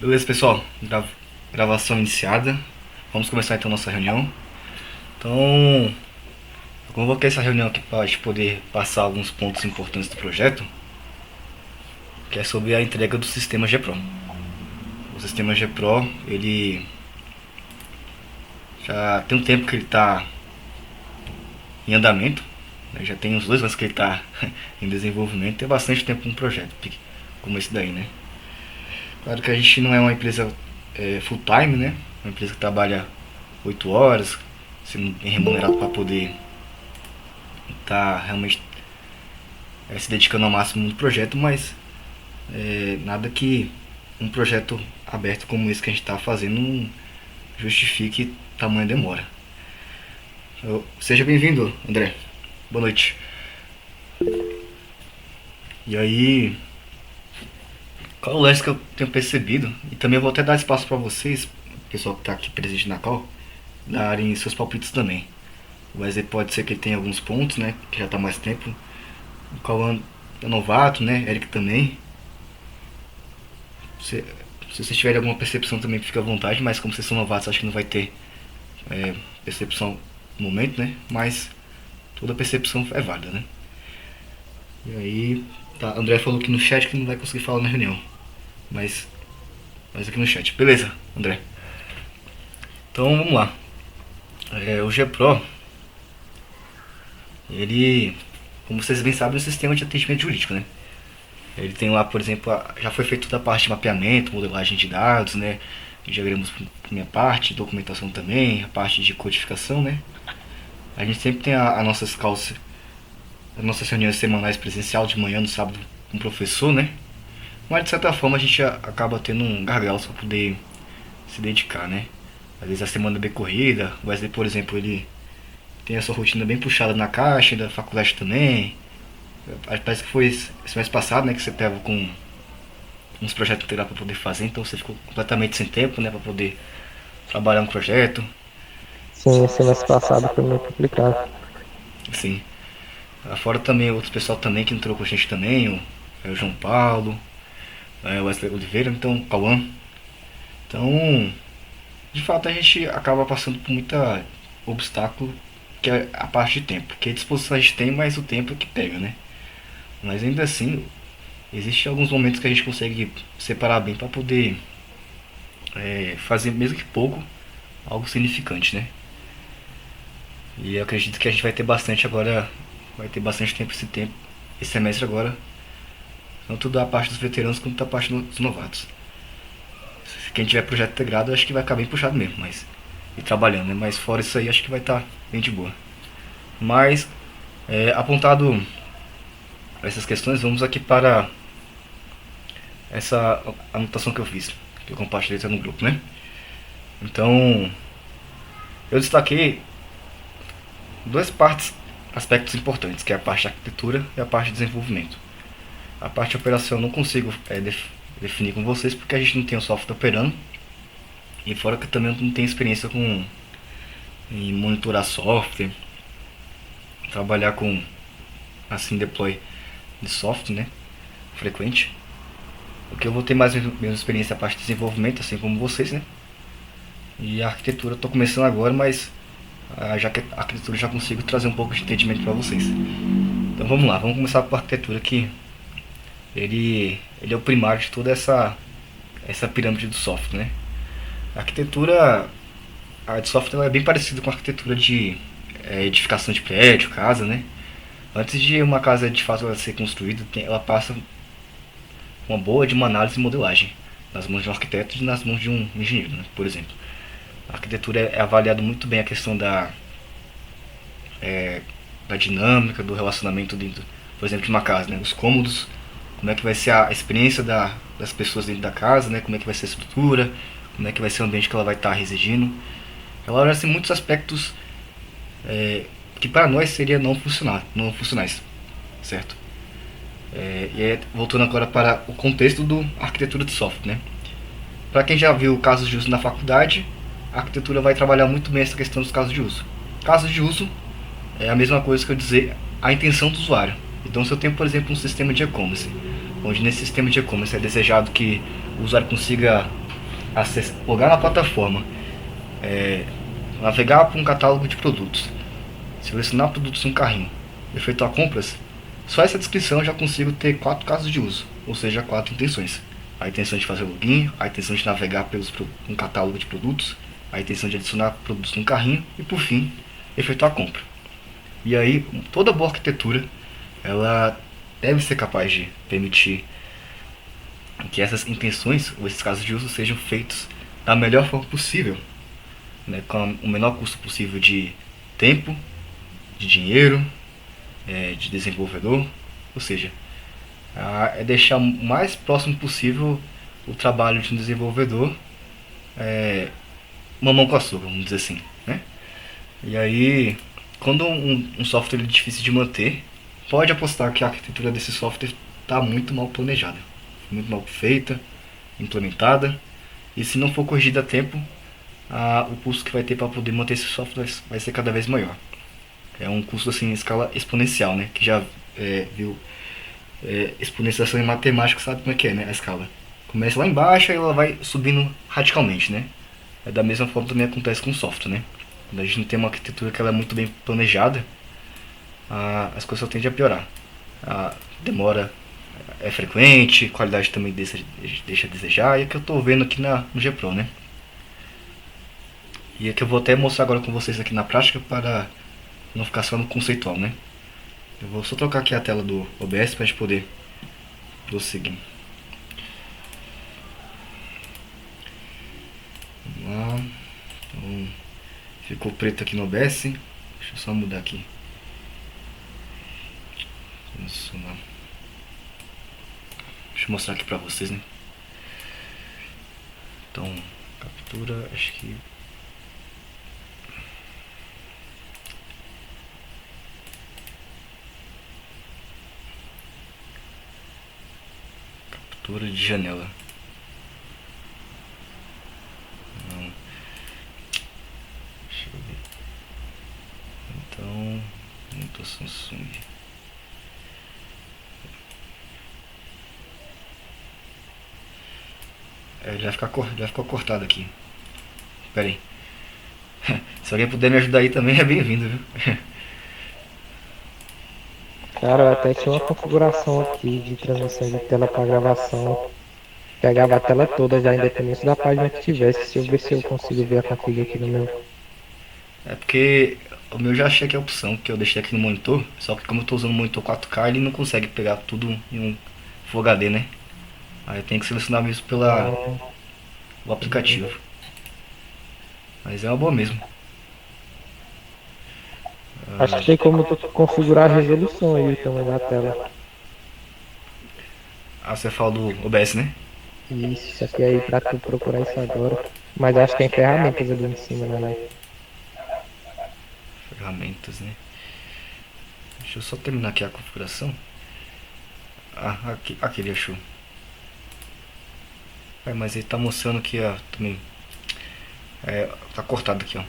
Beleza, pessoal? Gravação iniciada. Vamos começar então nossa reunião. Então, eu convoquei essa reunião aqui para a gente poder passar alguns pontos importantes do projeto, que é sobre a entrega do sistema GPRO. O sistema GPRO, ele já tem um tempo que ele está em andamento, né? Já tem uns 2 anos que ele está em desenvolvimento. Tem bastante tempo um projeto como esse daí, né? Claro que a gente não é uma empresa full time, né? Uma empresa que trabalha 8 horas, sendo bem remunerado para poder estar realmente se dedicando ao máximo no projeto, mas nada que um projeto aberto como esse que a gente está fazendo não justifique tamanha demora. Seja bem-vindo, André. Boa noite. E aí, qual o lance que eu tenho percebido, e também eu vou até dar espaço para vocês, pessoal que está aqui presente na call, darem seus palpites também. O Wesley pode ser que ele tenha alguns pontos, né? Que já está há mais tempo. O Cauã é novato, né? Eric também. Se vocês tiverem alguma percepção também, fica à vontade, mas como vocês são novatos, acho que não vai ter percepção no momento, né? Mas toda percepção é válida, né? E aí, tá, André falou aqui no chat que não vai conseguir falar na reunião. Mas aqui no chat. Beleza, André. Então vamos lá. O GPRO, ele, como vocês bem sabem, é um sistema de atendimento jurídico, né? Ele tem lá, por exemplo, já foi feito toda a parte de mapeamento, modelagem de dados, né? Diagramas por minha parte, documentação também, a parte de codificação, né? A gente sempre tem as nossas calls, as nossas reuniões semanais presencial de manhã no sábado com o professor, né? Mas de certa forma a gente acaba tendo um gargalo para poder se dedicar, né? Às vezes a semana é bem corrida, o Wesley, por exemplo, ele tem a sua rotina bem puxada na caixa, da faculdade também. Parece que foi esse mês passado, né, que você tava com uns projetos integrados para poder fazer, então você ficou completamente sem tempo, né, para poder trabalhar um projeto. Sim, esse mês passado foi meio complicado. Assim, fora também outros pessoal também que entrou com a gente também, o João Paulo, o Wesley Oliveira, então o Cauã. Então, de fato a gente acaba passando por muita obstáculo, que é a parte de tempo, que a disposição a gente tem, mas o tempo é que pega, né? Mas ainda assim, existem alguns momentos que a gente consegue separar bem para poder fazer, mesmo que pouco, algo significante, né? E eu acredito que a gente vai ter bastante agora, vai ter bastante tempo, esse semestre agora, tanto da parte dos veteranos quanto da parte dos novatos. Se quem tiver projeto integrado, acho que vai ficar bem puxado mesmo, mas e trabalhando, né? Mas fora isso aí, acho que vai estar bem de boa. Mas, apontado essas questões, vamos aqui para essa anotação que eu fiz, que eu compartilhei no grupo, né? Então, eu destaquei duas partes, aspectos importantes, que é a parte de arquitetura e a parte de desenvolvimento. A parte de operação eu não consigo definir com vocês porque a gente não tem o software operando, e fora que eu também não tenho experiência em monitorar software, trabalhar com assim deploy de software, né, frequente. O que eu vou ter mais ou menos experiência é a parte de desenvolvimento, assim como vocês, né? E a arquitetura eu tô começando agora, mas já que a arquitetura já consigo trazer um pouco de entendimento para vocês. Então vamos lá, vamos começar com a arquitetura que ele é o primário de toda essa pirâmide do software, né? A arquitetura a de software ela é bem parecida com a arquitetura de edificação de prédio, casa, né? Antes de uma casa de fato ela ser construída, ela passa uma boa de uma análise e modelagem nas mãos de um arquiteto e nas mãos de um engenheiro, né? Por exemplo. A arquitetura é avaliada muito bem a questão da dinâmica, do relacionamento dentro, por exemplo, de uma casa, né? Os cômodos, como é que vai ser a experiência das pessoas dentro da casa, né? Como é que vai ser a estrutura, como é que vai ser o ambiente que ela vai estar residindo. Ela olha assim, muitos aspectos que para nós seria não funcionais, certo? Voltando agora para o contexto da arquitetura de software, né? Para quem já viu casos de uso na faculdade, a arquitetura vai trabalhar muito bem essa questão dos casos de uso. Casos de uso é a mesma coisa que eu dizer a intenção do usuário. Então, se eu tenho, por exemplo, um sistema de e-commerce, onde nesse sistema de e-commerce é desejado que o usuário consiga logar na plataforma, navegar para um catálogo de produtos, selecionar produtos no carrinho, efetuar compras, só essa descrição eu já consigo ter 4 casos de uso, ou seja, 4 intenções. A intenção de fazer login, a intenção de navegar um catálogo de produtos, a intenção de adicionar produtos no carrinho e, por fim, efetuar a compra. E aí, toda boa arquitetura, ela deve ser capaz de permitir que essas intenções ou esses casos de uso sejam feitos da melhor forma possível, né, com o menor custo possível de tempo, de dinheiro, de desenvolvedor, ou seja, é deixar o mais próximo possível o trabalho de um desenvolvedor, mamão com açúcar, vamos dizer assim, né? E aí, quando um software é difícil de manter, pode apostar que a arquitetura desse software está muito mal planejada, muito mal feita, implementada, e se não for corrigida a tempo, o custo que vai ter para poder manter esse software vai ser cada vez maior. É um custo assim em escala exponencial, né? Que já viu exponenciação em matemática, sabe como é que é, né? A escala começa lá embaixo e ela vai subindo radicalmente, né? Da mesma forma também acontece com o software, né? Quando a gente não tem uma arquitetura que ela é muito bem planejada, as coisas só tendem a piorar. A demora é frequente, qualidade também deixa a desejar, e é o que eu estou vendo aqui no GPro, né? E é que eu vou até mostrar agora com vocês aqui na prática para não ficar só no conceitual, né? Eu vou só trocar aqui a tela do OBS para a gente poder prosseguir. Vamos lá. Então, ficou preto aqui no OBS. Deixa eu só mudar aqui. Isso lá. Deixa eu mostrar aqui para vocês, né? Então, captura, acho que captura de janela. Não. Deixa eu ver. Então, muito Samsung. Ele vai ficar cortado aqui. Pera aí. Se alguém puder me ajudar aí também é bem-vindo, viu? Cara, eu até tinha uma configuração aqui de transmissão de tela para gravação. Pegava a tela toda já, independente da página que tivesse. Se eu ver se eu consigo ver a config aqui no meu. É porque o meu já achei que é a opção que eu deixei aqui no monitor, só que como eu tô usando um monitor 4K, ele não consegue pegar tudo em um Full HD, né? Aí eu tenho que selecionar mesmo pela Ah, o aplicativo. Mas é uma boa mesmo. acho que tem como tu configurar a resolução aí, o tamanho da tela. Você fala do OBS, né? Isso aqui aí pra tu procurar isso agora. Mas acho que tem ferramentas ali em cima, né? Ferramentas, né? Deixa eu só terminar aqui a configuração. Aqui ele achou. Mas ele tá mostrando que também tá cortado aqui, ó.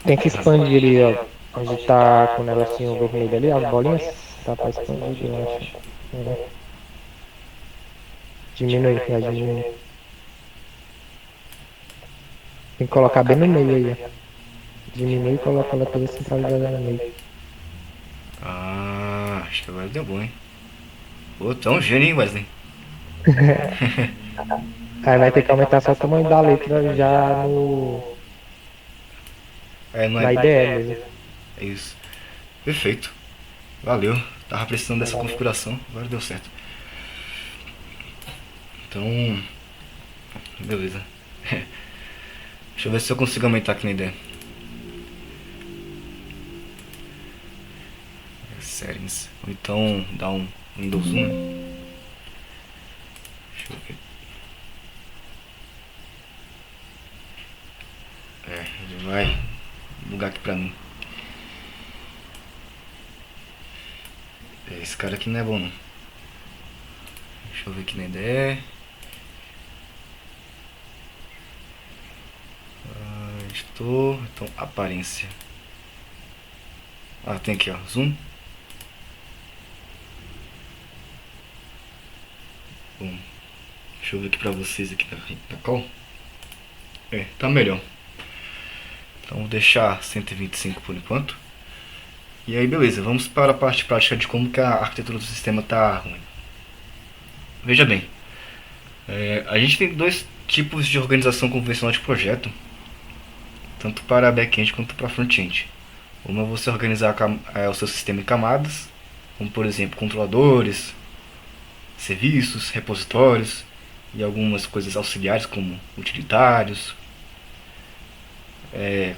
Tem que expandir ali, ó. Onde tá com o negocinho vermelho ali, as bolinhas. Tá pra expandir, eu acho. É. Diminui, vai diminuir. Tem que colocar bem no meio aí, ó. Diminui e coloca ela toda centralizada no meio. Acho que agora deu bom, hein? Pô, tão gênio, hein, Wesley? Aí vai ter que aumentar só o tamanho da letra já no, Não é. na IDE mesmo. É isso. Perfeito. Valeu. Tava precisando dessa configuração. Agora deu certo. Então, beleza. Deixa eu ver se eu consigo aumentar aqui na ideia. Settings. Ou então dá um Windows 1. Deixa eu ver. Ele vai bugar aqui pra mim. Esse cara aqui não é bom não. Deixa eu ver aqui na ideia. Estou. Então, aparência. Tem aqui, ó. Zoom. Bom. Deixa eu ver aqui pra vocês aqui na call. Tá melhor. Então vou deixar 125 por enquanto. E aí beleza, vamos para a parte prática de como que a arquitetura do sistema está ruim. Veja bem, a gente tem dois tipos de organização convencional de projeto, tanto para back-end quanto para front-end. Uma é você organizar o seu sistema em camadas, como por exemplo controladores, serviços, repositórios e algumas coisas auxiliares como utilitários,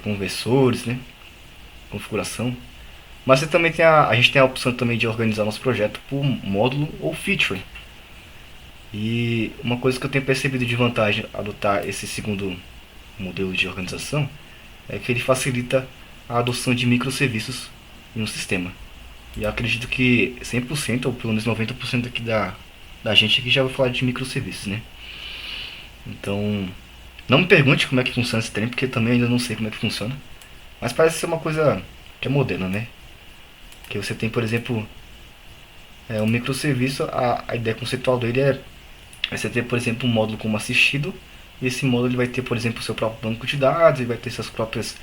conversores, né, configuração. Mas você também a gente tem a opção também de organizar nosso projeto por módulo ou feature. E uma coisa que eu tenho percebido de vantagem adotar esse segundo modelo de organização é que ele facilita a adoção de microserviços em um sistema. E eu acredito que 100% ou pelo menos 90% aqui da gente aqui já vai falar de microserviços, né? Então, não me pergunte como é que funciona esse trem, porque também ainda não sei como é que funciona. Mas parece ser uma coisa que é moderna, né? Que você tem, por exemplo, um microserviço, a ideia conceitual dele é você ter, por exemplo, um módulo como assistido, e esse módulo ele vai ter, por exemplo, o seu próprio banco de dados, ele vai ter suas próprias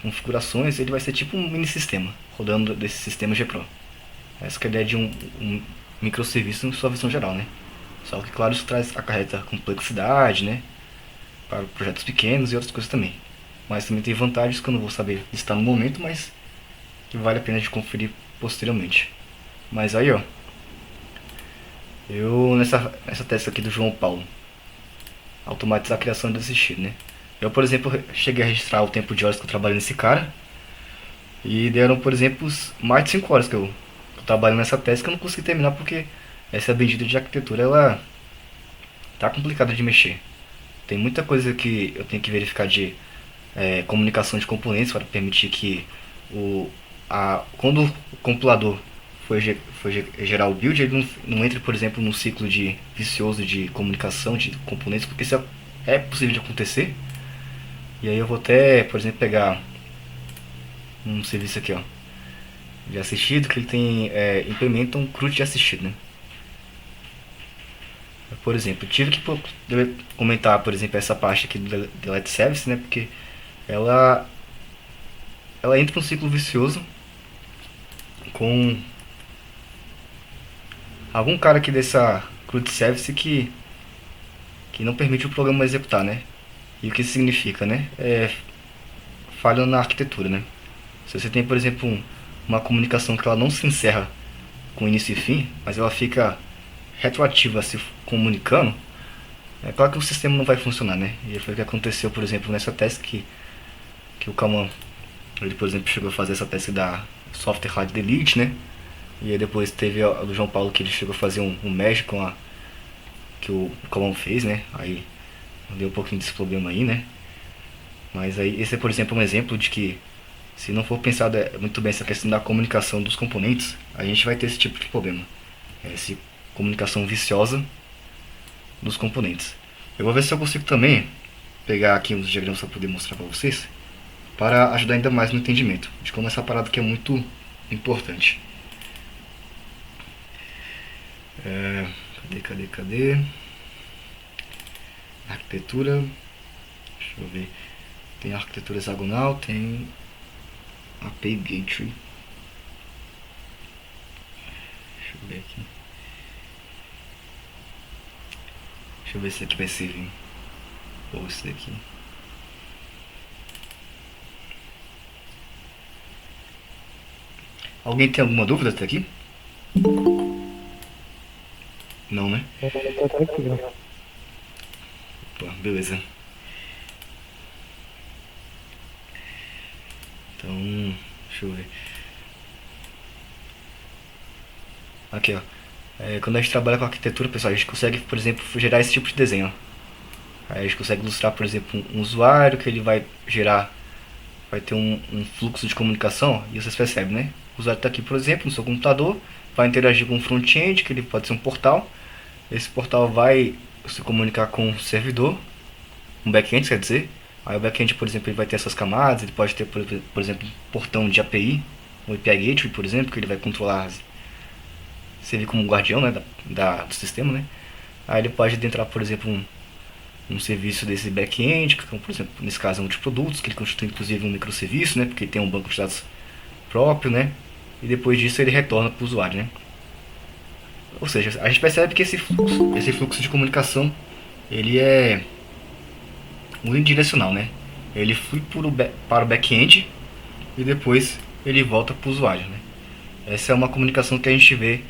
configurações, ele vai ser tipo um mini sistema rodando desse sistema GPro. Essa é a ideia de um microserviço em sua visão geral, né? Só que, claro, isso acarreta complexidade, né? Para projetos pequenos e outras coisas também. Mas também tem vantagens que eu não vou saber listar no momento, mas que vale a pena de conferir posteriormente. Mas aí, ó, eu nessa testa aqui do João Paulo, automatizar a criação de assistir, né? Eu, por exemplo, cheguei a registrar o tempo de horas que eu trabalhei nesse cara e deram, por exemplo, mais de 5 horas que eu trabalho nessa tese que eu não consegui terminar porque essa bendita de arquitetura, ela tá complicada de mexer. Tem muita coisa que eu tenho que verificar de comunicação de componentes para permitir que quando o compilador for gerar o build, ele não entre, por exemplo, num ciclo vicioso de comunicação de componentes, porque isso é possível de acontecer. E aí eu vou até, por exemplo, pegar um serviço aqui, ó, de assistido, que ele tem implementa um CRUD de assistido, né? Por exemplo, eu tive que comentar, por exemplo, essa parte aqui do Delete Service, né? Porque ela entra num ciclo vicioso com algum cara aqui dessa CRUD Service que não permite o programa executar, né? E o que isso significa, né? Falha na arquitetura, né? Se você tem, por exemplo, uma comunicação que ela não se encerra com início e fim, mas ela fica retroativa se comunicando, é claro que o sistema não vai funcionar, né? E foi o que aconteceu, por exemplo, nessa teste que o Kaman, ele, por exemplo, chegou a fazer essa teste da software hard delete, né? E aí depois teve a do João Paulo, que ele chegou a fazer um merge com a que o Kaman fez, né? Aí deu um pouquinho desse problema aí, né? Mas aí esse é, por exemplo, um exemplo de que se não for pensado muito bem essa questão da comunicação dos componentes, a gente vai ter esse tipo de problema. Essa comunicação viciosa dos componentes. Eu vou ver se eu consigo também pegar aqui uns diagramas para poder mostrar para vocês, para ajudar ainda mais no entendimento de como essa parada aqui é muito importante. Cadê? Arquitetura. Deixa eu ver. Tem arquitetura hexagonal, tem API Gateway. Deixa eu ver aqui. Deixa eu ver se aqui vai servir. Ou esse daqui. Alguém tem alguma dúvida até aqui? Não, né? Tá tranquilo. Pô, beleza. Então, deixa eu ver. Aqui, ó. Quando a gente trabalha com arquitetura, pessoal, a gente consegue, por exemplo, gerar esse tipo de desenho. Aí a gente consegue ilustrar, por exemplo, um usuário que ele vai gerar, vai ter um fluxo de comunicação, e vocês percebem, né? O usuário está aqui, por exemplo, no seu computador, vai interagir com um front-end, que ele pode ser um portal. Esse portal vai se comunicar com o servidor, um back-end, quer dizer. Aí o back-end, por exemplo, ele vai ter essas camadas, ele pode ter, por exemplo, um portão de API, um API Gateway, por exemplo, que ele vai controlar, servir como guardião, né, do sistema, né. Aí ele pode adentrar, por exemplo, um serviço desse back-end, que, por exemplo, nesse caso é um de produtos, que ele constitui inclusive um microserviço, né, porque tem um banco de dados próprio, né, e depois disso ele retorna para o usuário, né. Ou seja, a gente percebe que esse fluxo de comunicação, ele é unidirecional, né. Ele flui para o back-end e depois ele volta para o usuário, né. Essa é uma comunicação que a gente vê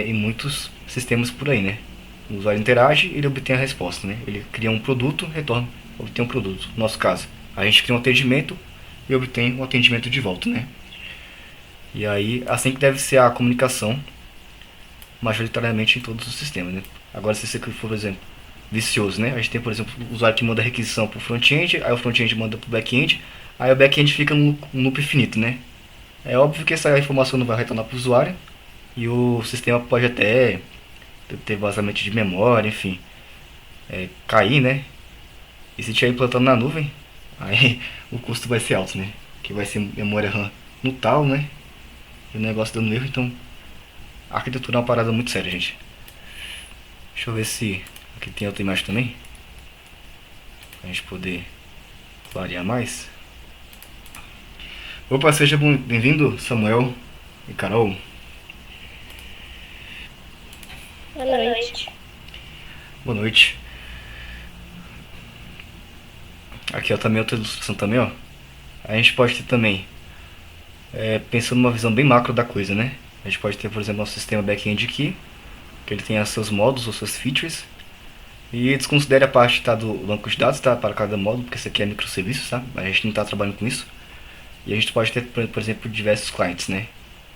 em muitos sistemas por aí, né. O usuário interage e ele obtém a resposta, né. Ele cria um produto, retorna, obtém um produto. No nosso caso, a gente cria um atendimento e obtém um atendimento de volta, né. E aí, assim que deve ser a comunicação, majoritariamente em todos os sistemas, né. Agora, se você for, por exemplo, vicioso, né, a gente tem, por exemplo, o usuário que manda requisição para o front-end, aí o front-end manda para o back-end, aí o back-end fica num loop infinito, né. É óbvio que essa informação não vai retornar para o usuário e o sistema pode até ter vazamento de memória, enfim, cair, né? E se tiver implantando na nuvem, aí o custo vai ser alto, né? Que vai ser memória RAM no tal, né? E o negócio dando erro, então a arquitetura é uma parada muito séria, gente. Deixa eu ver se aqui tem outra imagem também, pra gente poder clarear mais. Opa, seja bem-vindo, Samuel e Carol. Boa noite. Boa noite. Aqui ó, também outra ilustração também, ó. A gente pode ter também, pensando numa visão bem macro da coisa, né? A gente pode ter, por exemplo, nosso sistema back-end aqui, que ele tem os seus modos, os seus features, e desconsidere a parte tá, do banco de dados tá, para cada módulo, porque isso aqui é microserviço, tá? A gente não está trabalhando com isso. E a gente pode ter, por exemplo, diversos clientes, né?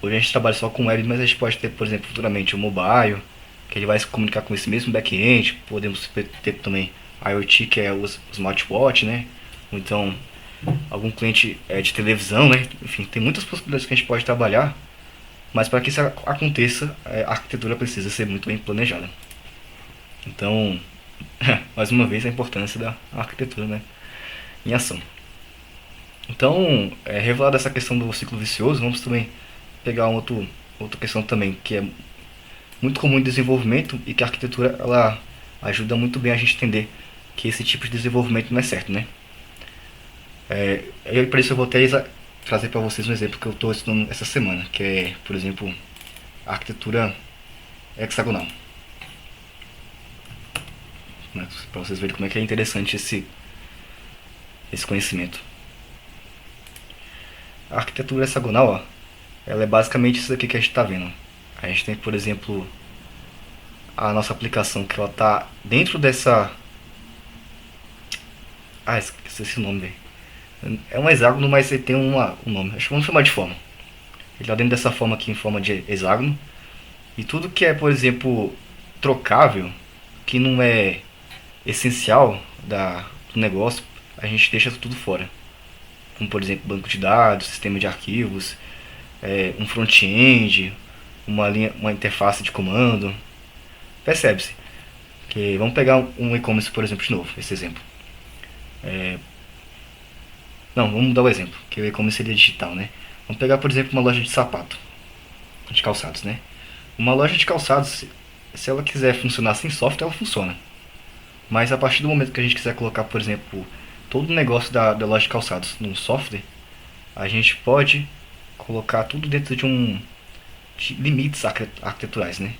Hoje a gente trabalha só com web, mas a gente pode ter, por exemplo, futuramente o mobile, que ele vai se comunicar com esse mesmo back-end. Podemos ter também IoT, que é o smartwatch, né? Ou então algum cliente de televisão, né? Enfim, tem muitas possibilidades que a gente pode trabalhar, mas para que isso aconteça, a arquitetura precisa ser muito bem planejada. Então, mais uma vez, a importância da arquitetura, né, em ação. Então, revelada essa questão do ciclo vicioso, vamos também pegar outra questão também, que é muito comum em desenvolvimento e que a arquitetura ela ajuda muito bem a gente entender que esse tipo de desenvolvimento não é certo, né? Para isso eu vou até trazer para vocês um exemplo que eu estou estudando essa semana, que é, por exemplo, a arquitetura hexagonal. Né? Para vocês verem como é que é interessante esse conhecimento. A arquitetura hexagonal, ó, ela é basicamente isso aqui que a gente está vendo. A gente tem, por exemplo, a nossa aplicação que ela está dentro dessa... Ah, esqueci o nome, velho. É um hexágono, mas ele tem um nome. Acho que vamos chamar de forma. Ele está dentro dessa forma aqui, em forma de hexágono. E tudo que é, por exemplo, trocável, que não é essencial do negócio, a gente deixa tudo fora. Como, por exemplo, banco de dados, sistema de arquivos, um front-end, uma interface de comando. Percebe-se que vamos pegar um e-commerce, por exemplo, de novo, esse exemplo. Não, vamos mudar o exemplo, que o e-commerce seria digital, né? Vamos pegar, por exemplo, uma loja de sapato, de calçados, né? Uma loja de calçados, se ela quiser funcionar sem software, ela funciona. Mas a partir do momento que a gente quiser colocar, por exemplo, todo o negócio da loja de calçados num software, a gente pode colocar tudo dentro de limites arquiteturais, né?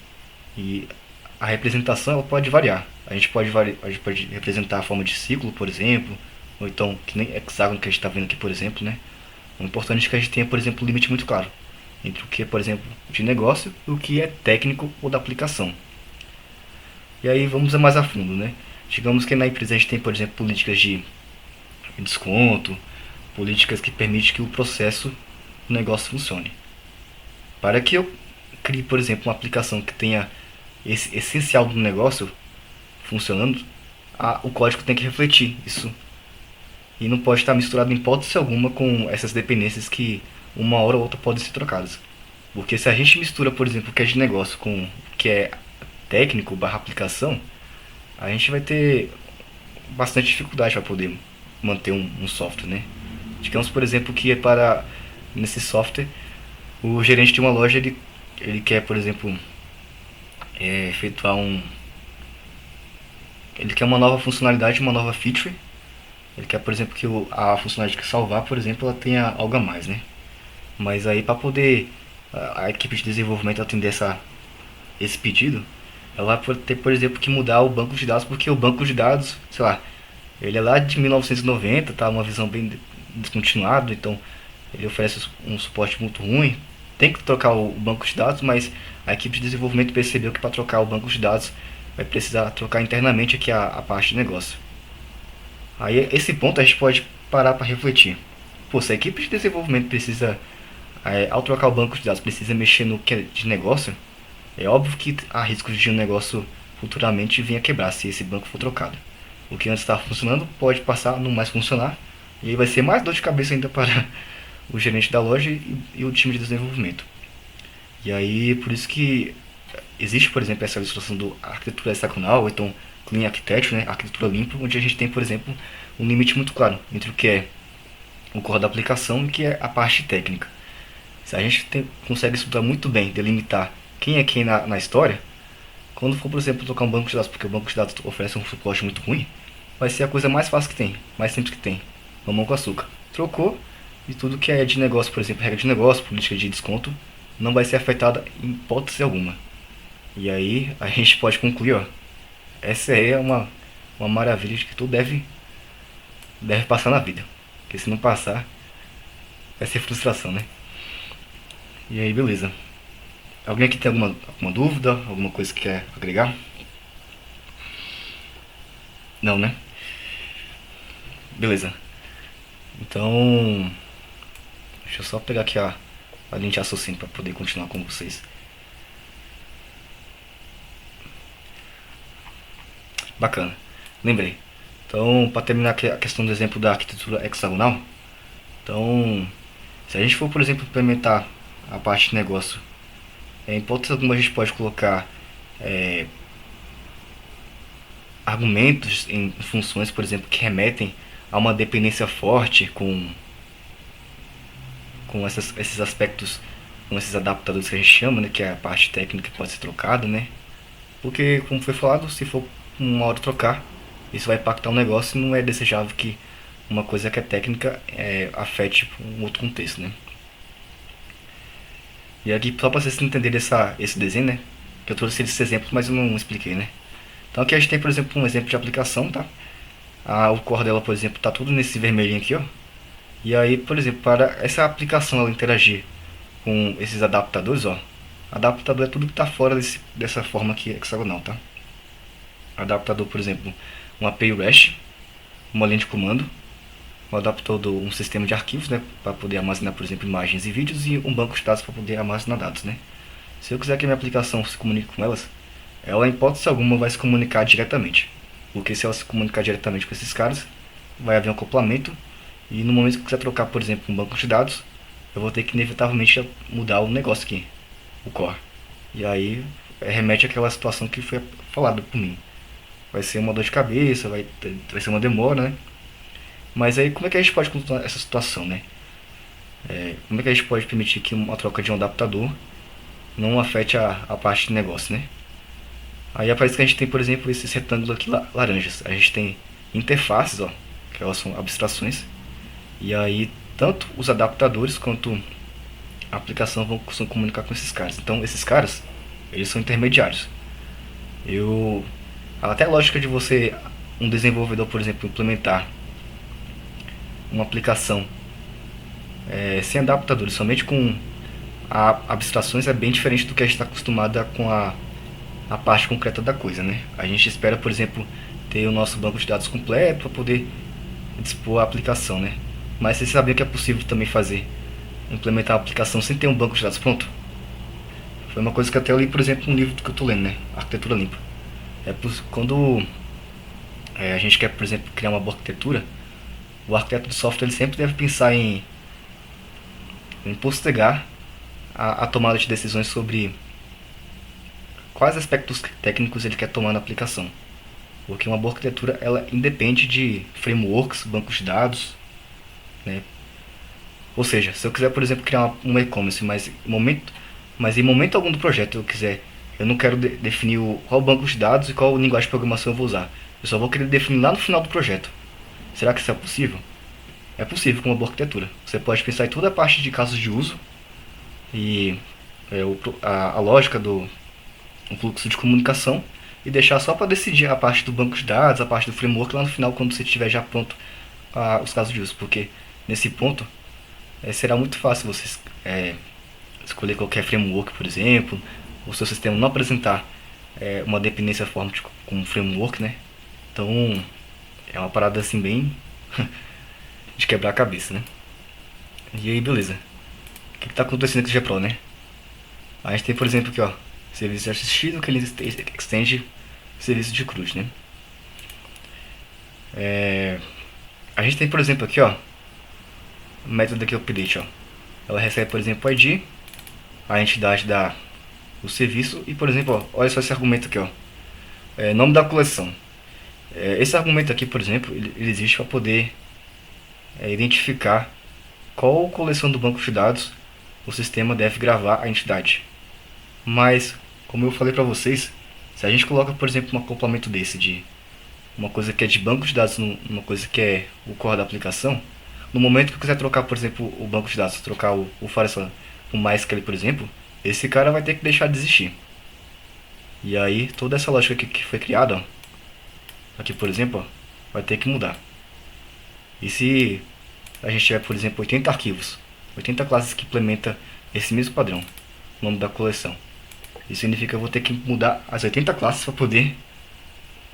E a representação ela pode variar. A gente pode representar a forma de ciclo, por exemplo, ou então que nem hexágono que a gente está vendo aqui, por exemplo, né? O importante é que a gente tenha, por exemplo, um limite muito claro entre o que é, por exemplo, de negócio e o que é técnico ou da aplicação. E aí vamos mais a fundo, né? Digamos que na empresa a gente tem, por exemplo, políticas de desconto, políticas que permitem que o processo do negócio funcione. Para que eu crie, por exemplo, uma aplicação que tenha esse essencial do negócio funcionando, o código tem que refletir isso. E não pode estar misturado em hipótese alguma com essas dependências que uma hora ou outra podem ser trocadas. Porque se a gente mistura, por exemplo, o que é de negócio com o que é técnico barra aplicação, a gente vai ter bastante dificuldade para poder manter um software, né? Digamos, por exemplo, que nesse software, o gerente de uma loja, ele, quer, por exemplo, efetuar ele quer uma nova funcionalidade, uma nova feature. Ele quer, por exemplo, que a funcionalidade que salvar, por exemplo, ela tenha algo a mais, né? Mas aí para poder a equipe de desenvolvimento atender esse pedido, ela vai ter, por exemplo, que mudar o banco de dados, porque o banco de dados, sei lá, ele é lá de 1990, tá uma visão bem descontinuada, então ele oferece um suporte muito ruim. Tem que trocar o banco de dados, mas a equipe de desenvolvimento percebeu que para trocar o banco de dados vai precisar trocar internamente aqui a parte de negócio. Aí esse ponto a gente pode parar para refletir. Pô, se a equipe de desenvolvimento precisa, ao trocar o banco de dados, precisa mexer no que é de negócio, é óbvio que há riscos de um negócio futuramente vir a quebrar se esse banco for trocado. O que antes estava funcionando pode passar a não mais funcionar, e aí vai ser mais dor de cabeça ainda para o gerente da loja e o time de desenvolvimento. E aí, por isso que existe, por exemplo, essa ilustração do arquitetura hexagonal, ou então clean architecture, né, arquitetura limpa, onde a gente tem, por exemplo, um limite muito claro entre o que é o core da aplicação e o que é a parte técnica. Se a gente consegue estudar muito bem, delimitar quem é quem na história, quando for, por exemplo, trocar um banco de dados, porque o banco de dados oferece um suporte muito ruim, vai ser a coisa mais fácil que tem, mais simples que tem, mamão com açúcar. Trocou, e tudo que é de negócio, por exemplo, regra de negócio, política de desconto, não vai ser afetada em hipótese alguma. E aí a gente pode concluir, ó, essa aí é uma maravilha de que tu deve passar na vida. Porque se não passar, vai ser frustração, né? E aí, beleza. Alguém aqui tem alguma dúvida? Alguma coisa que quer agregar? Não, né? Beleza. Então, deixa eu só pegar aqui a linha de raciocínio para poder continuar com vocês. Bacana. Lembrei. Então, para terminar aqui a questão do exemplo da arquitetura hexagonal, então, se a gente for, por exemplo, implementar a parte de negócio, em hipótese alguma a gente pode colocar argumentos em funções, por exemplo, que remetem a uma dependência forte com esses aspectos, com esses adaptadores que a gente chama, né, que é a parte técnica que pode ser trocada, né? Porque, como foi falado, se for uma hora trocar, isso vai impactar o negócio e não é desejável que uma coisa que é técnica afete um outro contexto, né? E aqui, só para vocês entenderem esse desenho, né? Que eu trouxe esses exemplos, mas eu não expliquei, né? Então aqui a gente tem, por exemplo, um exemplo de aplicação, tá? O core dela, por exemplo, tá tudo nesse vermelhinho aqui, ó. E aí, por exemplo, para essa aplicação ela interagir com esses adaptadores, ó. Adaptador é tudo que está fora dessa forma aqui hexagonal, tá? Adaptador, por exemplo, um API REST, uma linha de comando, um adaptador, um sistema de arquivos, né, para poder armazenar, por exemplo, imagens e vídeos, e um banco de dados para poder armazenar dados, né. Se eu quiser que a minha aplicação se comunique com elas, ela em hipótese alguma vai se comunicar diretamente, porque se ela se comunicar diretamente com esses caras, vai haver um acoplamento, e no momento que eu quiser trocar, por exemplo, um banco de dados, eu vou ter que inevitavelmente mudar o negócio aqui, o core. E aí remete àquela situação que foi falada por mim. Vai ser uma dor de cabeça, vai ser uma demora, né? Mas aí como é que a gente pode controlar essa situação, né? Como é que a gente pode permitir que uma troca de um adaptador não afete a parte de negócio, né? Aí aparece que a gente tem, por exemplo, esses retângulos aqui laranjas. A gente tem interfaces, ó, que elas são abstrações. E aí tanto os adaptadores quanto a aplicação vão se comunicar com esses caras. Então esses caras, eles são intermediários. Até a lógica de você, um desenvolvedor, por exemplo, implementar uma aplicação sem adaptadores, somente com abstrações, é bem diferente do que a gente está acostumado com a parte concreta da coisa, né? A gente espera, por exemplo, ter o nosso banco de dados completo para poder dispor a aplicação, né? Mas vocês sabiam que é possível também implementar a aplicação sem ter um banco de dados pronto? Foi uma coisa que até eu li, por exemplo, no livro que eu estou lendo, né? Arquitetura Limpa. Quando a gente quer, por exemplo, criar uma boa arquitetura, o arquiteto de software ele sempre deve pensar em postergar a tomada de decisões sobre quais aspectos técnicos ele quer tomar na aplicação. Porque uma boa arquitetura ela independe de frameworks, bancos de dados, né? Ou seja, se eu quiser, por exemplo, criar um e-commerce, mas em momento algum do projeto eu quiser eu não quero definir qual banco de dados e qual linguagem de programação eu vou usar. Eu só vou querer definir lá no final do projeto. Será que isso é possível? É possível com uma boa arquitetura. Você pode pensar em toda a parte de casos de uso e a lógica do fluxo de comunicação e deixar só para decidir a parte do banco de dados, a parte do framework lá no final quando você tiver já pronto os casos de uso, porque nesse ponto será muito fácil você escolher qualquer framework, por exemplo, o seu sistema não apresentar uma dependência forte com um framework, né? Então é uma parada assim bem de quebrar a cabeça, né? E aí, beleza. O que está acontecendo com o GPro, né? A gente tem, por exemplo, aqui, ó, serviço de assistido que ele extende serviço de CRUD, né? A gente tem, por exemplo, aqui, ó, o método aqui update, ó. Ela recebe, por exemplo, o ID, a entidade da o serviço e, por exemplo, ó, olha só esse argumento aqui, ó, nome da coleção. Esse argumento aqui, por exemplo, ele existe para poder identificar qual coleção do banco de dados o sistema deve gravar a entidade. Mas, como eu falei para vocês, se a gente coloca, por exemplo, um acoplamento desse de uma coisa que é de banco de dados numa coisa que é o core da aplicação, no momento que eu quiser trocar, por exemplo, o banco de dados, trocar o Firestorm por MySQL, por exemplo, esse cara vai ter que deixar de existir. E aí, toda essa lógica que foi criada, ó, aqui, por exemplo, ó, vai ter que mudar. E se a gente tiver, por exemplo, 80 arquivos, 80 classes que implementam esse mesmo padrão, nome da coleção, isso significa que eu vou ter que mudar as 80 classes para poder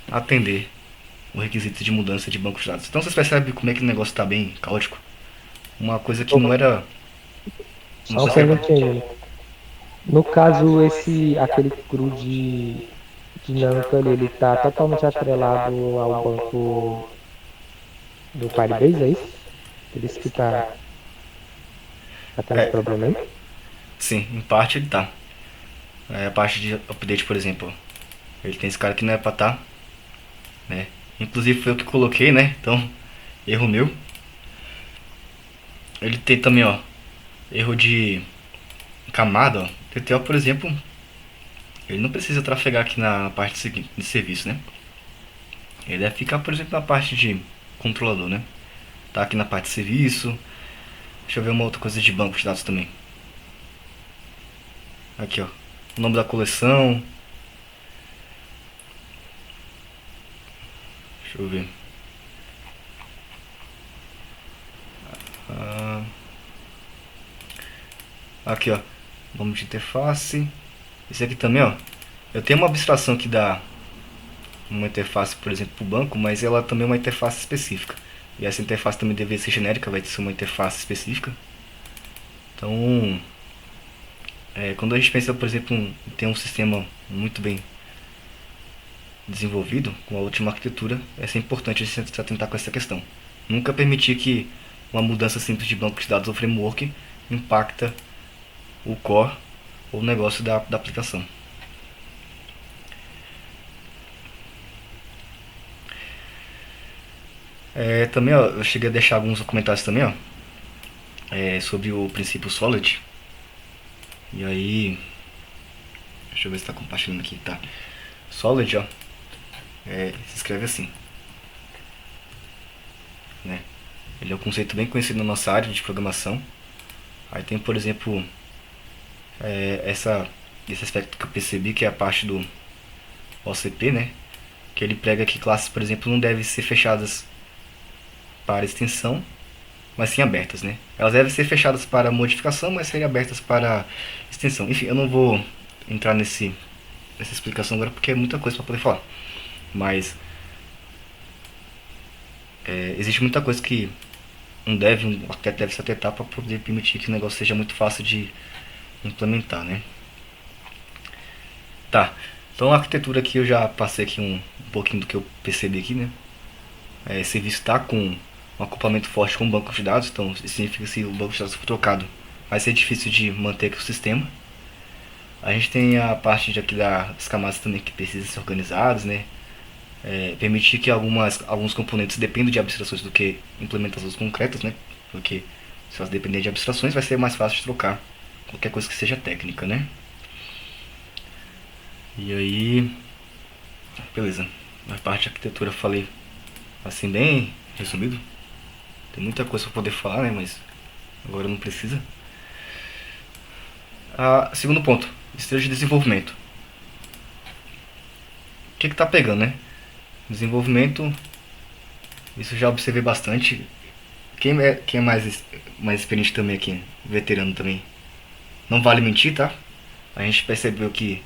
atender o requisito de mudança de banco de dados. Então vocês percebem como é que o negócio está bem caótico? Uma coisa que não era... Só uma perguntinha. No caso, aquele cru de dinâmica ali, ele tá totalmente atrelado ao banco do Firebase, é isso? Por isso que tá tendo esse É, problema aí? sim, em parte ele tá. A parte de update, por exemplo, ele tem esse cara que não é pra tá, né? Inclusive foi eu que coloquei, né? Então, erro meu. Ele tem também, ó, erro de camada, ó. TTO, por exemplo, ele não precisa trafegar aqui na parte de serviço, né? Ele deve ficar, por exemplo, na parte de controlador, né? Tá aqui na parte de serviço. Deixa eu ver uma outra coisa de banco de dados também. Aqui, ó, o nome da coleção. Deixa eu ver. Aqui, ó, nome de interface. Esse aqui também, ó. Eu tenho uma abstração que dá uma interface, por exemplo, para o banco, mas ela também é uma interface específica. E essa interface também deve ser genérica, vai ser uma interface específica. Então, quando a gente pensa, por exemplo, em ter um sistema muito bem desenvolvido, com a última arquitetura, é sempre importante a gente se atentar com essa questão. Nunca permitir que uma mudança simples de banco de dados ou framework impacta o core ou o negócio da aplicação. Também, ó, eu cheguei a deixar alguns comentários também, ó, sobre o princípio Solid. E aí, deixa eu ver se está compartilhando aqui, tá? Solid, ó, se escreve assim, né? Ele é um conceito bem conhecido na nossa área de programação. Aí tem, por exemplo, esse aspecto que eu percebi, que é a parte do OCP, né? Que ele prega que classes, por exemplo, não devem ser fechadas para extensão, mas sim abertas, né? Elas devem ser fechadas para modificação, mas serem abertas para extensão. Enfim, eu não vou entrar nessa explicação agora porque é muita coisa para poder falar. Mas existe muita coisa que um arquiteto deve se atentar para poder permitir que o negócio seja muito fácil de implementar, né? Tá. Então a arquitetura aqui eu já passei aqui um pouquinho do que eu percebi aqui, né? Esse serviço está com um acoplamento forte com o banco de dados, então isso significa que se o banco de dados for trocado, vai ser difícil de manter aqui o sistema. A gente tem a parte de aqui das camadas também que precisam ser organizadas, né? Permitir que alguns componentes dependam de abstrações do que implementações concretas, né? Porque se elas dependerem de abstrações, vai ser mais fácil de trocar qualquer coisa que seja técnica, né? E aí, beleza. Na parte de arquitetura eu falei assim bem resumido. Tem muita coisa pra poder falar, né? Mas agora não precisa. Segundo ponto, esteja de desenvolvimento. O que tá pegando, né? Desenvolvimento, isso já observei bastante. Quem é mais experiente também aqui, veterano também, não vale mentir, tá? A gente percebeu que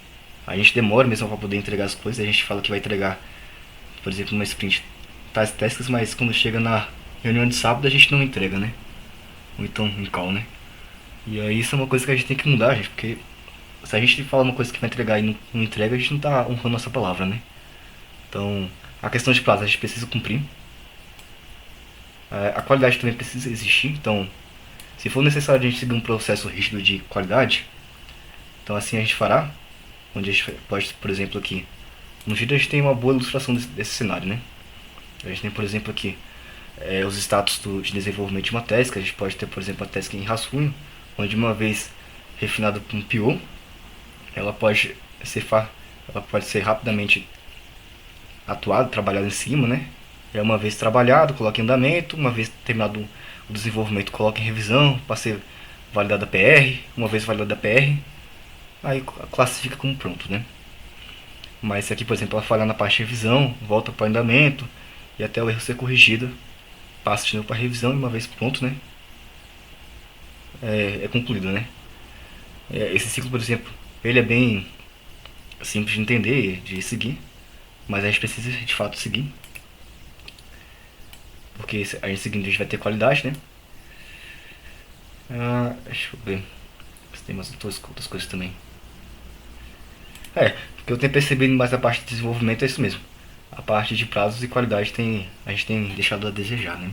a gente demora mesmo pra poder entregar as coisas. A gente fala que vai entregar, por exemplo, numa sprint tais tasks, mas quando chega na reunião de sábado a gente não entrega, né? Ou então em call, né? E aí isso é uma coisa que a gente tem que mudar, gente, porque se a gente fala uma coisa que vai entregar e não entrega, a gente não tá honrando nossa palavra, né? Então, a questão de prazo a gente precisa cumprir. A qualidade também precisa existir, então, se for necessário a gente seguir um processo rígido de qualidade, então assim a gente fará. Onde a gente pode, por exemplo, aqui no vídeo a gente tem uma boa ilustração desse cenário, né? A gente tem, por exemplo, aqui os status de desenvolvimento de uma task. A gente pode ter, por exemplo, a task em rascunho, onde uma vez refinada por um PO, ela pode ser rapidamente atuada, trabalhada em cima, né? Uma vez trabalhado, coloca em andamento. Uma vez terminado o desenvolvimento, coloca em revisão para ser validada a PR. Uma vez validada a PR, aí classifica como pronto, né? Mas se aqui, por exemplo, ela falhar na parte de revisão, volta para o andamento e até o erro ser corrigido, passa de novo para revisão e uma vez pronto, né? É concluído, né? Esse ciclo, por exemplo, ele é bem simples de entender, de seguir, mas a gente precisa de fato seguir, porque a gente seguindo a gente vai ter qualidade, né? Deixa eu ver se tem mais outras coisas também. O que eu tenho percebido mais da parte de desenvolvimento é isso mesmo. A parte de prazos e qualidade a gente tem deixado a desejar, né?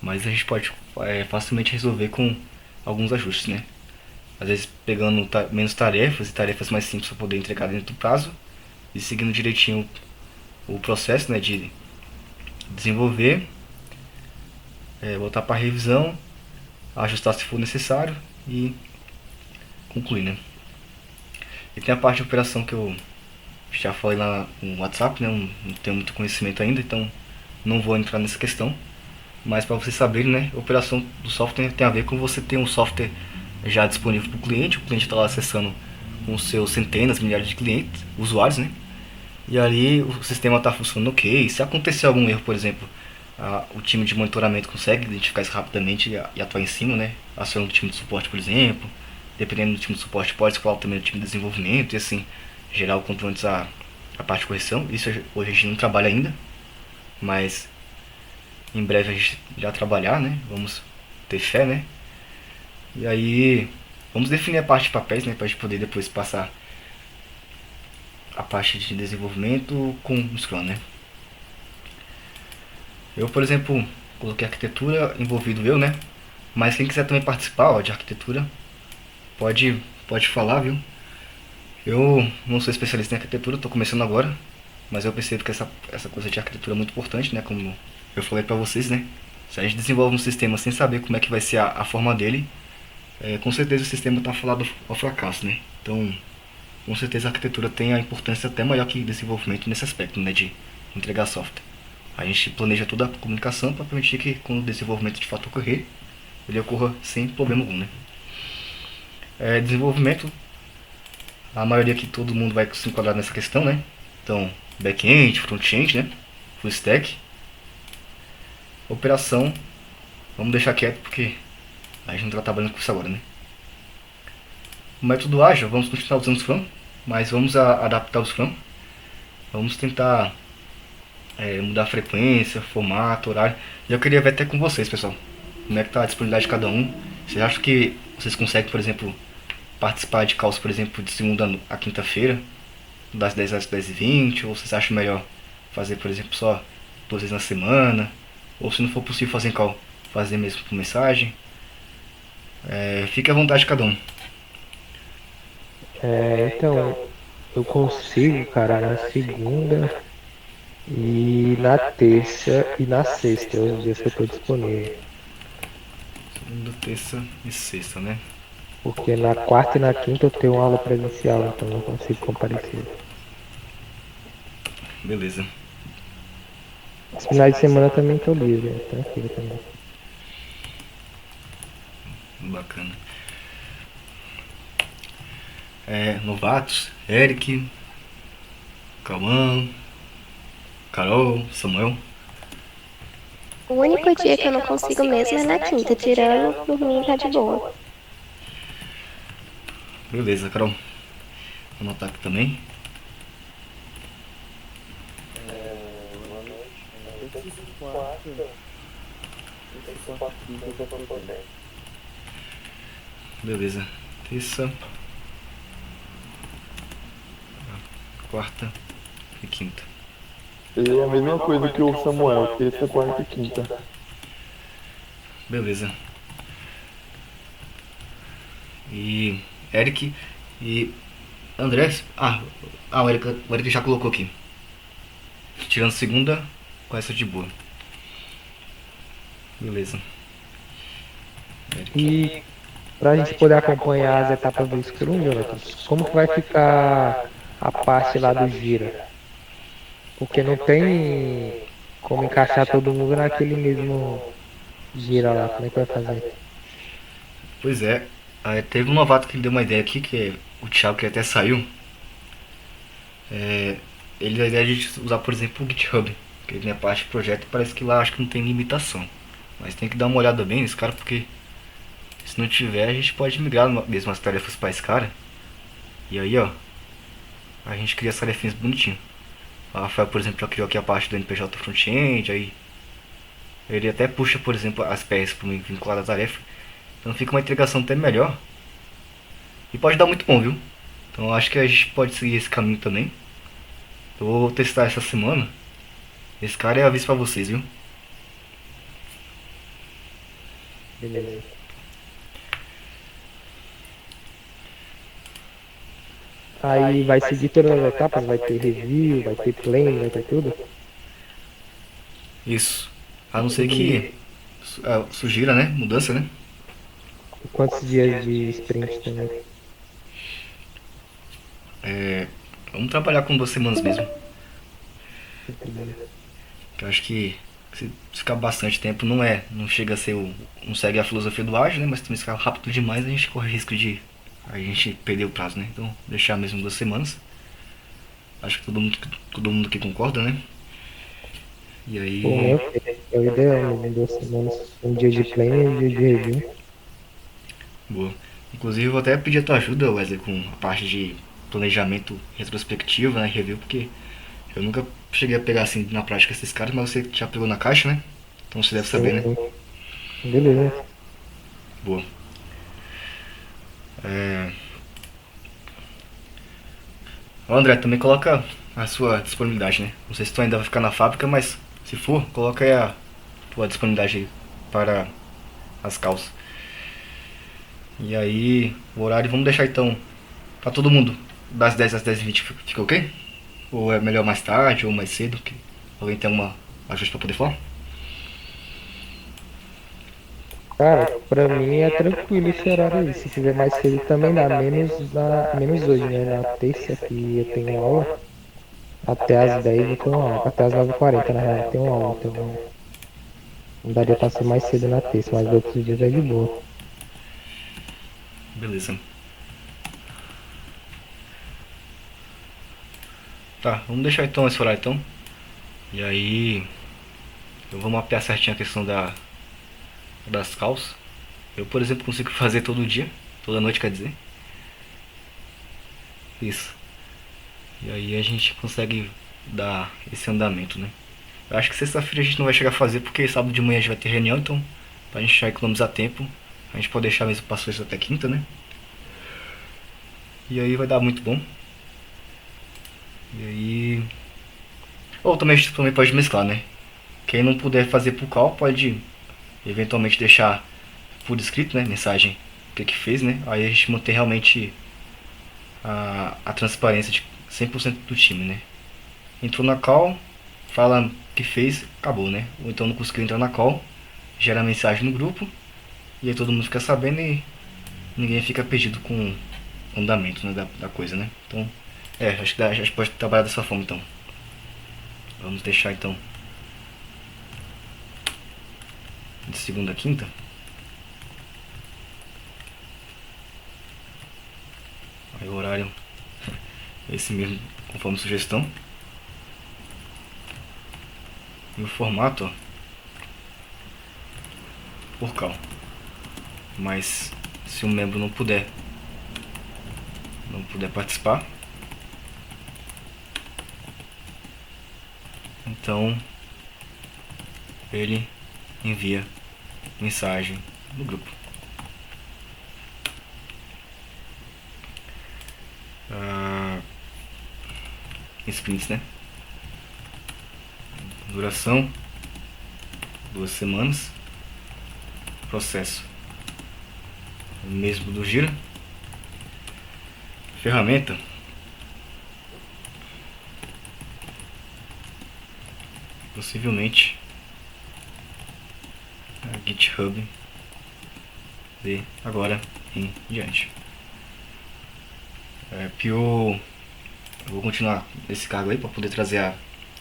Mas a gente pode facilmente resolver com alguns ajustes, né? Às vezes pegando menos tarefas e tarefas mais simples para poder entregar dentro do prazo e seguindo direitinho o processo, né, de desenvolver, voltar para revisão, ajustar se for necessário e concluir, né? E tem a parte de operação que eu já falei lá no WhatsApp, né? Não tenho muito conhecimento ainda, então não vou entrar nessa questão. Mas para vocês saberem, né, a operação do software tem a ver com você ter um software já disponível para o cliente está lá acessando com seus centenas, milhares de clientes, usuários, né? E ali o sistema está funcionando ok. Se acontecer algum erro, por exemplo, o time de monitoramento consegue identificar isso rapidamente e atuar em cima, né? Acionando o time de suporte, por exemplo. Dependendo do time de suporte, pode escalar também o time de desenvolvimento e assim, gerar o controle a parte de correção. Isso hoje a gente não trabalha ainda, mas em breve a gente já trabalhar, né? Vamos ter fé, né? E aí vamos definir a parte de papéis, né? Pra gente poder depois passar a parte de desenvolvimento com o Scrum, né? Eu, por exemplo, coloquei arquitetura envolvido eu, né? Mas quem quiser também participar de arquitetura, pode falar, viu? Eu não sou especialista em arquitetura, estou começando agora, mas eu percebo que essa coisa de arquitetura é muito importante, né? Como eu falei pra vocês, né? Se a gente desenvolve um sistema sem saber como é que vai ser a forma dele, com certeza o sistema está falado ao fracasso, né? Então, com certeza a arquitetura tem a importância até maior que desenvolvimento nesse aspecto, né? De entregar software. A gente planeja toda a comunicação para permitir que quando o desenvolvimento de fato ocorrer, ele ocorra sem problema algum, né? Desenvolvimento, a maioria que todo mundo vai se enquadrar nessa questão, né? Então, back-end, front-end, né? Full stack. Operação, vamos deixar quieto porque a gente não está trabalhando com isso agora, né? O método ágil, vamos continuar usando o Scrum, mas vamos adaptar o Scrum. Vamos tentar mudar a frequência, formato, horário. E eu queria ver até com vocês, pessoal, como é que tá a disponibilidade de cada um. Vocês acham que vocês conseguem, por exemplo, participar de calls, por exemplo, de segunda a quinta-feira, das 10 às 10h20, ou vocês acham melhor fazer, por exemplo, só 2 vezes na semana, ou se não for possível fazer em call, fazer mesmo por mensagem. Fique à vontade de cada um. Então, eu consigo, cara, na segunda e na terça e na sexta, é os dias que eu tô disponível. Segunda, terça e sexta, né? Porque na quarta e na quinta eu tenho aula presencial, então não consigo comparecer. Beleza. Os finais de semana também tô livre, é tranquilo também. Bacana. Novatos, Eric, Cauã, Carol, Samuel. O único dia que eu não consigo mesmo é na quinta, tirando por mim tá de boa. Beleza, Carol. Vou anotar aqui também. Normalmente, terça e quarta, terça, quarta e quinta eu tô podendo. Beleza. Terça, quarta e quinta. E é a mesma coisa que o Samuel, terça, quarta e quinta. Beleza. E Eric e André. O Eric já colocou aqui. Tirando segunda, com essa de boa. Beleza. Eric. E pra gente poder acompanhar as etapas do Scrum, Jonathan, como que vai ficar a parte lá do gira? Porque não tem como encaixar todo mundo naquele mesmo gira lá. Como é que vai fazer? Pois é. Teve um novato que me deu uma ideia aqui, que é o Thiago, que até saiu. Ele deu a ideia de usar, por exemplo, o GitHub. Que ele é parte do projeto, parece que lá acho que não tem limitação. Mas tem que dar uma olhada bem nesse cara, porque se não tiver, a gente pode migrar mesmo as tarefas para esse cara. E aí, ó, a gente cria as tarefinhas bonitinho. O Rafael, por exemplo, já criou aqui a parte do NPJ Frontend, aí ele até puxa, por exemplo, as peças para mim vincular a tarefa. Então fica uma integração até melhor. E pode dar muito bom, viu? Então eu acho que a gente pode seguir esse caminho também. Eu vou testar essa semana. Esse cara é aviso pra vocês, viu? Beleza. Aí vai seguir todas as etapas, vai ter review, vai ter plane, vai ter tudo. Isso. A não ser que E sugira, né? Mudança, né? quantos dias de sprint também? Vamos trabalhar com 2 semanas mesmo. Que eu acho que se ficar bastante tempo não chega a ser não segue a filosofia do ágil, né? Mas também se ficar rápido demais a gente corre risco de a gente perder o prazo, né? Então deixar mesmo 2 semanas. Acho que todo mundo aqui concorda, né? E Pô, aí, é o ideal mesmo, 2 semanas, um dia de plane e um dia de review. boa. Inclusive eu vou até pedir a tua ajuda, Wesley, com a parte de planejamento retrospectivo, né? Review, porque eu nunca cheguei a pegar assim na prática esses caras, mas você já pegou na caixa, né? Então você deve saber, Sim, né? sim. Beleza. Boa. Ô André, também coloca a sua disponibilidade, né? Não sei se tu ainda vai ficar na fábrica, mas se for, coloca aí a tua disponibilidade aí para as calças. E aí, o horário, vamos deixar então pra todo mundo das 10 às 10h20, fica ok? Ou é melhor mais tarde ou mais cedo? Que alguém tem alguma ajuste pra poder falar? Cara, pra mim é tranquilo esse horário aí. Se fizer mais cedo também dá, menos hoje, né? Na terça que eu tenho aula, até às 10 eu tenho aula. Até às 9h40, na real, eu tenho aula. Então não daria pra ser mais cedo na terça, mas outros dias é de boa. Beleza. Tá, vamos deixar então esse horário então. E aí, eu vou mapear certinho a questão das calças. Eu, por exemplo, consigo fazer todo dia, toda noite quer dizer. Isso. E aí a gente consegue dar esse andamento, né? Eu acho que sexta-feira a gente não vai chegar a fazer porque sábado de manhã a gente vai ter reunião, então pra gente já economizar tempo, a gente pode deixar mesmo passou isso até quinta, né? E aí vai dar muito bom. E aí. Ou também a gente também pode mesclar, né? Quem não puder fazer por call pode eventualmente deixar por escrito, né? Mensagem o que fez, né? Aí a gente mantém realmente a transparência de 100% do time, né? Entrou na call, fala o que fez, acabou, né? Ou então não conseguiu entrar na call, gera mensagem no grupo, e aí todo mundo fica sabendo e ninguém fica perdido com o andamento, né, da coisa, né? Então, acho que a gente pode trabalhar dessa forma então. Vamos deixar então de segunda a quinta. Aí o horário é esse mesmo, conforme sugestão. E o formato, ó, por call. Mas se um membro não puder participar, então ele envia mensagem no grupo. Sprints, né? Duração 2 semanas. Processo o mesmo do Gira. Ferramenta possivelmente a GitHub de agora em diante. PO, eu vou continuar esse cargo aí para poder trazer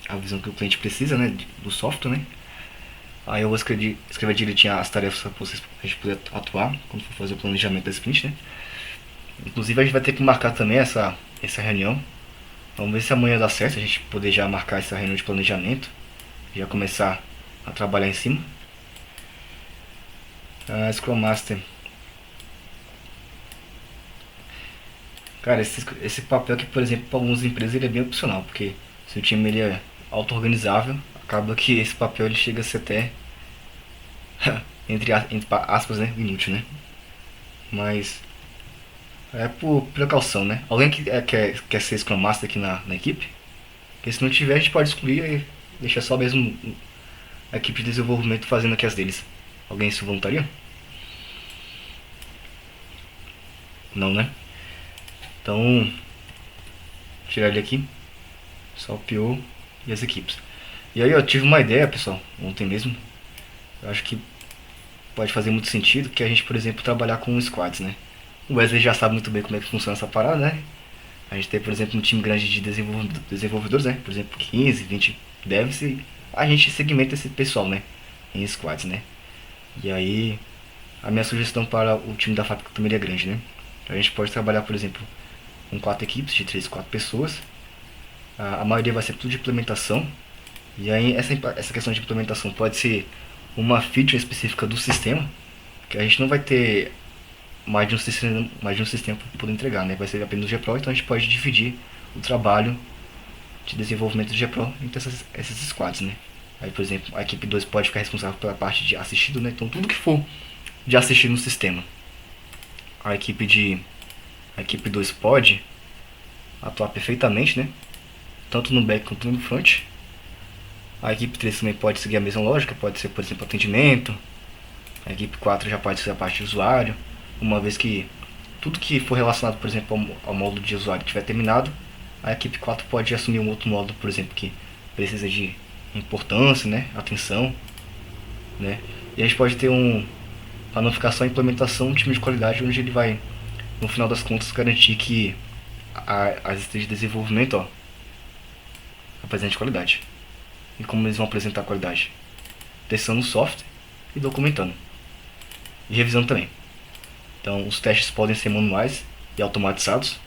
a visão que o cliente precisa, né, do software, né. Aí eu vou escrever direitinho as tarefas para vocês, pra gente poder atuar quando for fazer o planejamento da sprint, né. Inclusive a gente vai ter que marcar também essa reunião. Vamos ver se amanhã dá certo a gente poder já marcar essa reunião de planejamento, já começar a trabalhar em cima. Scrum Master. Cara, esse papel aqui, por exemplo, para algumas empresas ele é bem opcional, porque se o time ele é auto-organizável, acaba que esse papel ele chega a ser até entre aspas, né, inútil, né? Mas é por precaução, né? Alguém que quer ser Scrum Master aqui na equipe? Porque se não tiver, a gente pode excluir e deixar só mesmo a equipe de desenvolvimento fazendo aqui as deles. Alguém se voluntaria? Não, né? Então, tirar ele aqui. Só o PO e as equipes. E aí eu tive uma ideia, pessoal, ontem mesmo. Eu acho que pode fazer muito sentido que a gente, por exemplo, trabalhar com squads, né? O Wesley já sabe muito bem como é que funciona essa parada, né? A gente tem, por exemplo, um time grande de desenvolvedores, né? Por exemplo, 15, 20 devs e a gente segmenta esse pessoal, né? Em squads, né? E aí, a minha sugestão para o time da fábrica também é grande, né? A gente pode trabalhar, por exemplo, com 4 equipes de 3, 4 pessoas. A maioria vai ser tudo de implementação. E aí essa questão de implementação pode ser uma feature específica do sistema, que a gente não vai ter mais de um sistema para poder entregar, né? Vai ser apenas o GPro, então a gente pode dividir o trabalho de desenvolvimento do GPro entre essas squads, né? Aí, por exemplo, a equipe 2 pode ficar responsável pela parte de assistido, né? Então tudo que for de assistir no sistema, a equipe 2 pode atuar perfeitamente, né? Tanto no back quanto no front. A equipe 3 também pode seguir a mesma lógica, pode ser, por exemplo, atendimento. A equipe 4 já pode ser a parte de usuário, uma vez que tudo que for relacionado, por exemplo, ao módulo de usuário estiver terminado, a equipe 4 pode assumir um outro módulo, por exemplo, que precisa de importância, né, atenção, né. E a gente pode ter para não ficar só a implementação, um time de qualidade onde ele vai, no final das contas, garantir que as estagens de desenvolvimento, ó, apresentem qualidade. E como eles vão apresentar qualidade? Testando o software e documentando. E revisando também. Então os testes podem ser manuais e automatizados.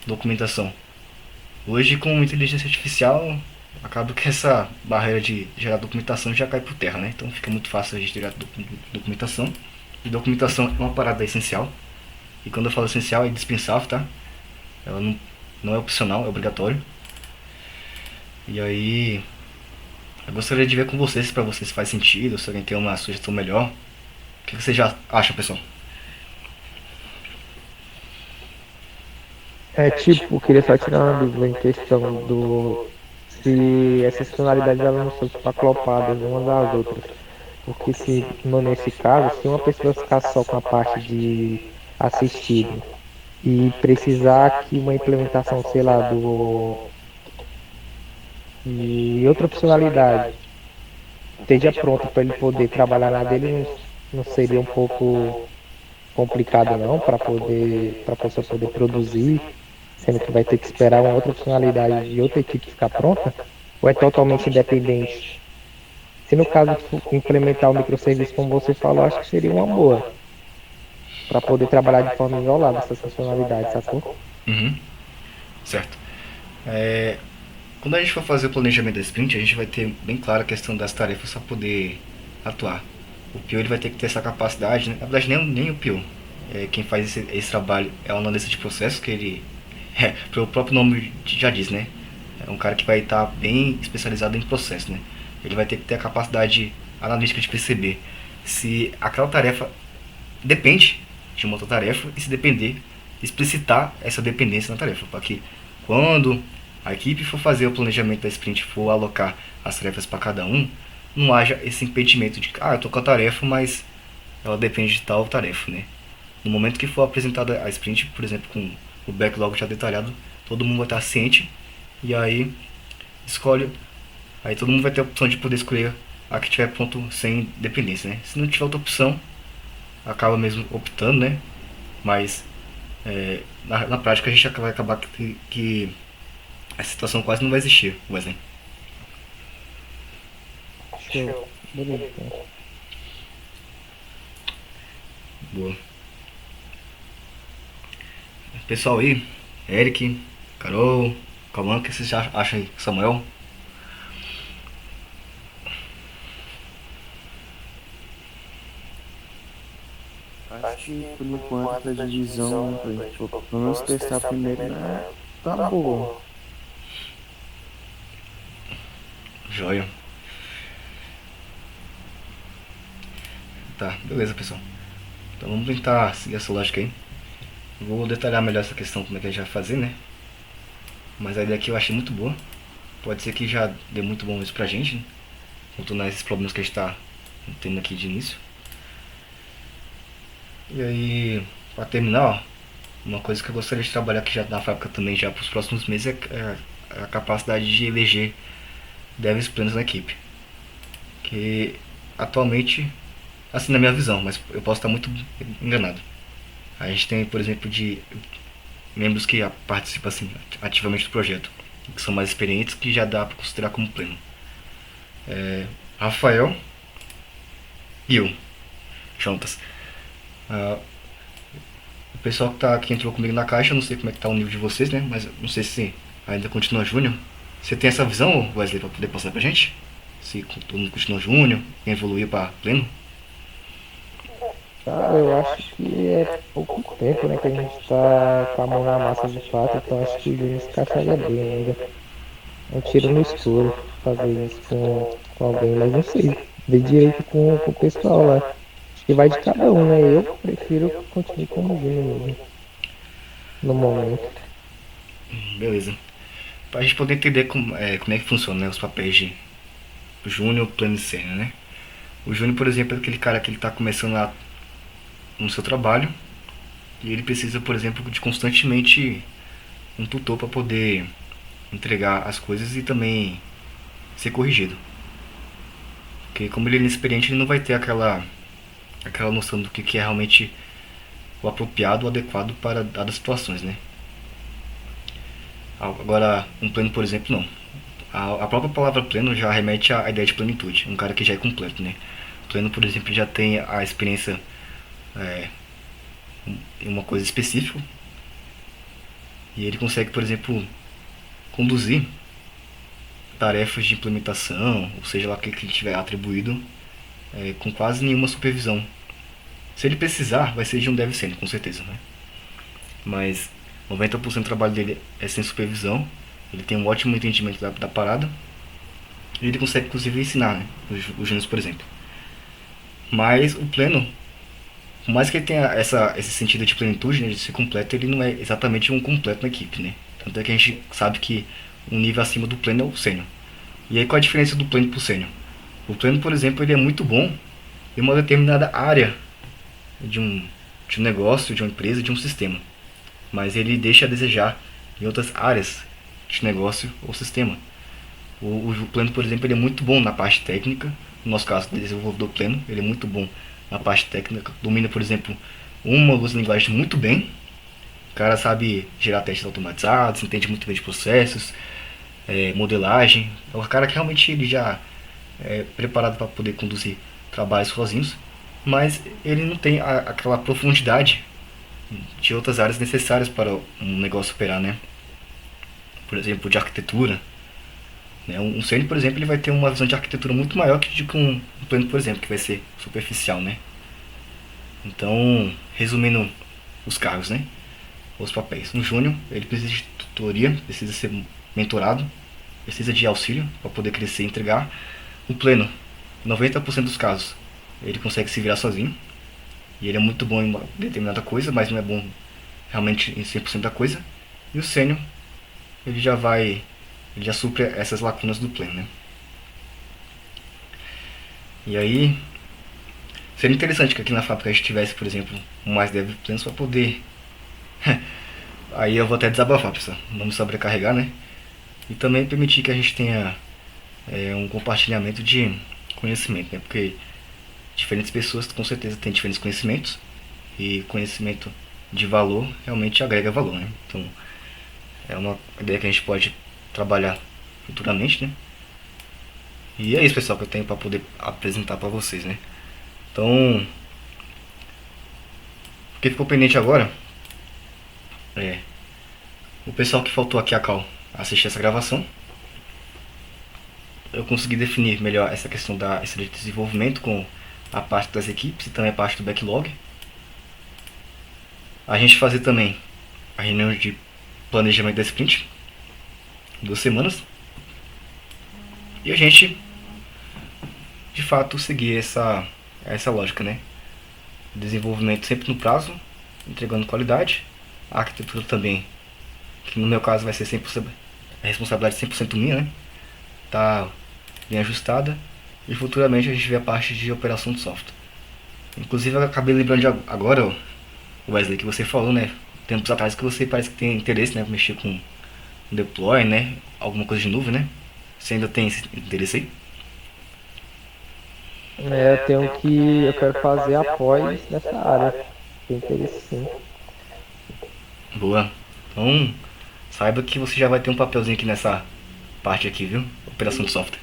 Documentação. Hoje com inteligência artificial acaba que essa barreira de gerar documentação já cai por terra, né? Então fica muito fácil a gente gerar documentação. E documentação é uma parada essencial. E quando eu falo essencial é indispensável, tá? Ela não é opcional, é obrigatório. E aí eu gostaria de ver com vocês se pra vocês faz sentido, se alguém tem uma sugestão melhor. O que vocês já acham, pessoal? Tipo, queria só tirar uma dúvida em questão se essas funcionalidades elas não são tipo aclopadas umas às outras. Porque se, nesse caso, se uma pessoa ficar só com a parte de assistido e precisar que uma implementação, sei lá, de outra funcionalidade esteja pronta para ele poder trabalhar na dele, não seria um pouco complicado não para a pessoa poder produzir, sendo que vai ter que esperar uma outra funcionalidade de outra equipe ficar pronta, ou é totalmente independente? Se no caso for implementar o microserviço como você falou, acho que seria uma boa, para poder trabalhar de forma isolada essas funcionalidades, sacou? Uhum, certo. Quando a gente for fazer o planejamento da sprint, a gente vai ter bem claro a questão das tarefas para poder atuar. O PO ele vai ter que ter essa capacidade, né? Na verdade, nem o PO. Quem faz esse trabalho é o analista de processos, que ele, pelo próprio nome já diz, né? É um cara que vai estar bem especializado em processo, né? Ele vai ter que ter a capacidade analítica de perceber se aquela tarefa depende de uma outra tarefa e, se depender, explicitar essa dependência na tarefa, para que quando a equipe for fazer o planejamento da sprint, for alocar as tarefas para cada um, não haja esse impedimento de eu tô com a tarefa, mas ela depende de tal tarefa, né? No momento que for apresentada a sprint, por exemplo, com o backlog já detalhado, todo mundo vai estar ciente e aí escolhe, aí todo mundo vai ter a opção de poder escolher a que tiver ponto sem dependência, né? Se não tiver outra opção, acaba mesmo optando, né? Mas na prática a gente vai acabar que a situação quase não vai existir, Wesley. Show. Beleza, então. Boa. Pessoal aí, Eric, Carol, Calma, o que vocês acham aí? Samuel? Acho que por enquanto a divisão, né, pra gente, pelo menos testar primeiro, né? Tá boa. Joia. Tá, beleza, pessoal. Então vamos tentar seguir essa lógica aí. Vou detalhar melhor essa questão, como é que a gente vai fazer, né? Mas a ideia aqui eu achei muito boa. Pode ser que já dê muito bom isso pra gente, né? Contornar esses problemas que a gente tá tendo aqui de início. E aí, pra terminar, ó, uma coisa que eu gostaria de trabalhar aqui já na fábrica também já para os próximos meses é a capacidade de eleger devs plenos na equipe. Que atualmente, assim na minha visão, mas eu posso estar muito enganado. A gente tem, por exemplo, de membros que participam assim, ativamente do projeto, que são mais experientes, que já dá para considerar como pleno. Rafael e eu, juntas. O pessoal que entrou comigo na caixa, eu não sei como é que tá o nível de vocês, né? Mas não sei se ainda continua júnior. Você tem essa visão, Wesley, para poder passar pra gente? Se todo mundo continua júnior, quem evoluiu para pleno? Cara, eu acho que é pouco tempo, né, que a gente tá com a mão na massa de fato, então acho que o Júnior se encaixaria bem ainda. É um tiro no escuro fazer isso com alguém, mas não sei. Ver direito com o pessoal lá. Acho que vai de cada um, né? Eu prefiro que continue como Júnior mesmo, no momento. Beleza. Pra gente poder entender como é que funciona, né, os papéis de júnior, pleno e sênior, né? O júnior, por exemplo, é aquele cara que ele tá começando no seu trabalho e ele precisa, por exemplo, de constantemente um tutor para poder entregar as coisas e também ser corrigido. Porque como ele é inexperiente, ele não vai ter aquela noção do que é realmente o apropriado, o adequado para dadas situações, né? Agora, um pleno, por exemplo, não. A própria palavra pleno já remete à ideia de plenitude, um cara que já é completo, né? O pleno, por exemplo, já tem a experiência em uma coisa específica e ele consegue, por exemplo, conduzir tarefas de implementação, ou seja lá o que ele tiver atribuído, com quase nenhuma supervisão. Se ele precisar, vai ser de um dev sênior, com certeza, né? Mas 90% do trabalho dele é sem supervisão, ele tem um ótimo entendimento da parada e ele consegue inclusive ensinar, né, os júniors, por exemplo. Mas o pleno, por mais que ele tenha esse sentido de plenitude, né, de ser completo, ele não é exatamente um completo na equipe, né? Tanto é que a gente sabe que um nível acima do pleno é o sênior. E aí qual a diferença do pleno para o sênior? O pleno, por exemplo, ele é muito bom em uma determinada área de um negócio, de uma empresa, de um sistema. Mas ele deixa a desejar em outras áreas de negócio ou sistema. O pleno, por exemplo, ele é muito bom na parte técnica. No nosso caso, desenvolvedor pleno, ele é muito bom na parte técnica. Domina, por exemplo, uma ou duas linguagens muito bem. O cara sabe gerar testes automatizados, entende muito bem de processos, modelagem. É um cara que realmente ele já é preparado para poder conduzir trabalhos sozinhos, mas ele não tem aquela profundidade de outras áreas necessárias para um negócio operar, né? Por exemplo, de arquitetura. Né? Um sênior, por exemplo, ele vai ter uma visão de arquitetura muito maior que de um pleno, por exemplo, que vai ser superficial, né? Então, resumindo os cargos, né? Os papéis. Um júnior, ele precisa de tutoria, precisa ser mentorado, precisa de auxílio para poder crescer e entregar. Um pleno, 90% dos casos, ele consegue se virar sozinho. E ele é muito bom em uma determinada coisa, mas não é bom realmente em 100% da coisa. E o sênior, ele já vai, ele já supre essas lacunas do pleno, né? E aí, seria interessante que aqui na fábrica a gente tivesse, por exemplo, um mais dev pleno para poder. Aí eu vou até desabafar, pessoal. Não me sobrecarregar, né? E também permitir que a gente tenha um compartilhamento de conhecimento, né? Porque diferentes pessoas com certeza têm diferentes conhecimentos e conhecimento de valor realmente agrega valor, né? Então é uma ideia que a gente pode trabalhar futuramente, né? E é isso, pessoal, que eu tenho para poder apresentar para vocês, né? Então, o que ficou pendente agora é o pessoal que faltou aqui a cal assistir essa gravação. Eu consegui definir melhor essa questão da estratégia de desenvolvimento com a parte das equipes e também a parte do backlog. A gente fazer também a reunião de planejamento da sprint, 2 semanas. E a gente, de fato, seguir essa lógica, né? Desenvolvimento sempre no prazo, entregando qualidade. A arquitetura também, que no meu caso vai ser 100%, a responsabilidade 100% minha, né? Tá bem ajustada. E futuramente a gente vê a parte de operação de software. Inclusive eu acabei lembrando de agora, Wesley, que você falou, né? Tempos atrás que você parece que tem interesse, né? Mexer com deploy, né? Alguma coisa de nuvem, né? Você ainda tem esse interesse aí? Eu quero fazer após nessa área. Tem interesse sim. Boa. Então, saiba que você já vai ter um papelzinho aqui nessa parte aqui, viu? Operação de software.